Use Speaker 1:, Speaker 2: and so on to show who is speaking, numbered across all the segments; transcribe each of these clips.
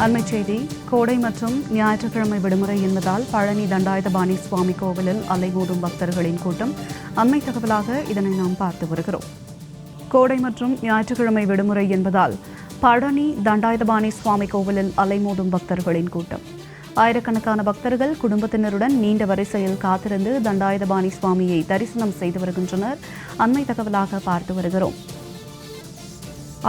Speaker 1: அண்மைச் செய்தி. கோடை மற்றும் ஞாயிற்றுக்கிழமை விடுமுறை என்பதால் பழனி தண்டாயுதபாணி சுவாமி கோவிலில் அலைமோதும் பக்தர்களின் கூட்டம். அண்மை தகவலாக இதனை நாம் பார்த்து வருகிறோம். கோடை மற்றும் ஞாயிற்றுக்கிழமை விடுமுறை என்பதால் பழனி தண்டாயுதபாணி சுவாமி கோவிலில் அலைமோதும் பக்தர்களின் கூட்டம். ஆயிரக்கணக்கான பக்தர்கள் குடும்பத்தினருடன் நீண்ட வரிசையில் காத்திருந்து தண்டாயுதபாணி சுவாமியை தரிசனம் செய்து வருகின்றனர். அண்மை தகவலாக பார்த்து வருகிறோம்.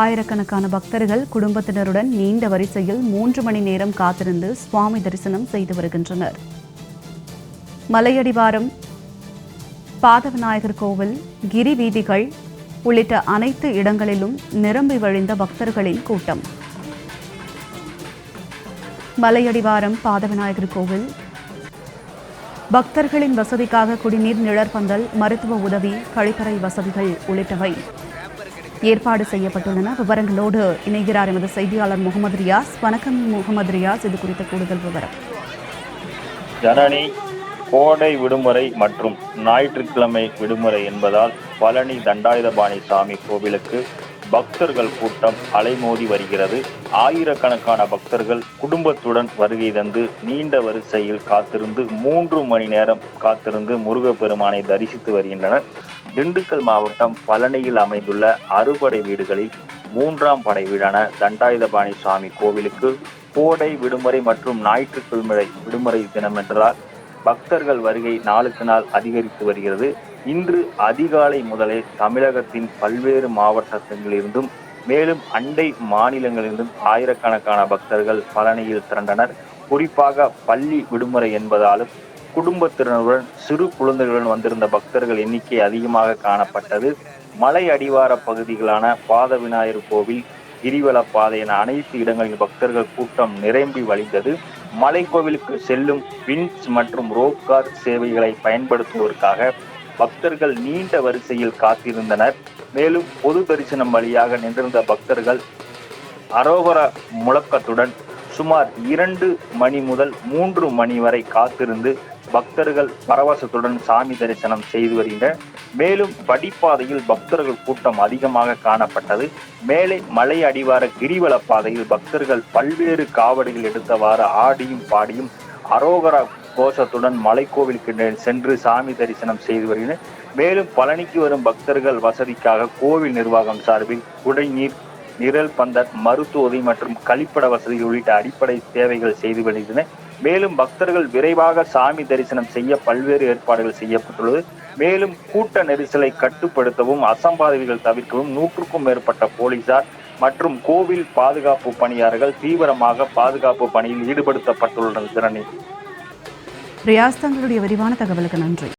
Speaker 1: ஆயிரக்கணக்கான பக்தர்கள் குடும்பத்தினருடன் நீண்ட வரிசையில் 3 மணி நேரம் காத்திருந்து சுவாமி தரிசனம் செய்து வருகின்றனர். மலையடிவாரம், பாதவிநாயகர் கோவில், கிரி வீதிகள் உள்ளிட்ட அனைத்து இடங்களிலும் நிரம்பி வழிந்த பக்தர்களின் கூட்டம். மலையடிவாரம், பாதவிநாயகர் கோவில் பக்தர்களின் வசதிக்காக குடிநீர், நிழற்பந்தல், மருத்துவ உதவி, கழிப்பறை வசதிகள் உள்ளிட்டவை ஏற்பாடு செய்யப்பட்டுள்ளன. விவரங்களோடு இணைகிறார் எமது செய்தியாளர் முகமது ரியாஸ். வணக்கம் முகமது ரியாஸ், இது குறித்த கூடுதல் விவரம்.
Speaker 2: ஜனனி, கோடை விடுமுறை மற்றும் ஞாயிற்றுக்கிழமை விடுமுறை என்பதால் பழனி தண்டாயுதபாணி சாமி கோவிலுக்கு பக்தர்கள் கூட்டம் அலைமோதி வருகிறது. ஆயிரக்கணக்கான பக்தர்கள் குடும்பத்துடன் வருகை தந்து நீண்ட வரிசையில் காத்திருந்து 3 மணி நேரம் காத்திருந்து முருகப்பெருமானை தரிசித்து வருகின்றனர். திண்டுக்கல் மாவட்டம் பழனியில் அமைந்துள்ள அறுபடை வீடுகளில் 3ஆம் படை வீடான தண்டாயுதபாணி சுவாமி கோவிலுக்கு கோடை விடுமுறை மற்றும் ஞாயிற்றுக்கிழமை விடுமுறை தினம் என்றால் பக்தர்கள் வருகை நாளுக்கு நாள் அதிகரித்து வருகிறது. இன்று அதிகாலை முதலே தமிழகத்தின் பல்வேறு மாவட்டங்களிலிருந்தும் மேலும் அண்டை மாநிலங்களிலிருந்தும் ஆயிரக்கணக்கான பக்தர்கள் பழனியில் திரண்டனர். குறிப்பாக பள்ளி விடுமுறை என்பதாலும் குடும்பத்தினருடன் சிறு குழந்தைகளுடன் வந்திருந்த பக்தர்கள் எண்ணிக்கை அதிகமாக காணப்பட்டது. மலை அடிவார பகுதிகளான பாத விநாயகர் கோவில், கிரிவல பாதை என அனைத்து இடங்களில் பக்தர்கள் கூட்டம் நிரம்பி வழிந்தது. மலை கோவிலுக்கு செல்லும் வின்ஸ் மற்றும் ரோப் கார் சேவைகளை பயன்படுத்துவதற்காக பக்தர்கள் நீண்ட வரிசையில் காத்திருந்தனர். மேலும் பொது தரிசனம் வழியாக நின்றிருந்த பக்தர்கள் அரோகர முழக்கத்துடன் சுமார் 2 மணி முதல் 3 மணி வரை காத்திருந்து பக்தர்கள் பரவசத்துடன் சாமி தரிசனம் செய்து வருகின்றனர். மேலும் படிப்பாதையில் பக்தர்கள் கூட்டம் அதிகமாக காணப்பட்டது. மேலே மலை அடிவார கிரிவல பாதையில் பக்தர்கள் பல்வேறு காவடிகள் எடுத்தவாறு ஆடியும் பாடியும் அரோகர கோஷத்துடன் மலைக்கோவிலுக்கு சென்று சாமி தரிசனம் செய்து வருகின்றனர். மேலும் பழனிக்கு வரும் பக்தர்கள் வசதிக்காக கோவில் நிர்வாகம் சார்பில் குடிநீர், நிழல் பந்தல், மருத்துவ உதவி மற்றும் கழிப்பட வசதிகள் உள்ளிட்ட அடிப்படை தேவைகள் செய்து வருகின்றன. மேலும் பக்தர்கள் விரைவாக சாமி தரிசனம் செய்ய பல்வேறு ஏற்பாடுகள் செய்யப்பட்டுள்ளது. மேலும் கூட்ட நெரிசலை கட்டுப்படுத்தவும் அசம்பாவிதங்கள் தவிர்க்கவும் 100க்கும் மேற்பட்ட போலீசார் மற்றும் கோவில் பாதுகாப்பு பணியாளர்கள் தீவிரமாக பாதுகாப்பு பணியில் ஈடுபடுத்தப்பட்டுள்ளனர்.
Speaker 1: ரியாஸ், தங்களுடைய விரிவான தகவலுக்கு நன்றி.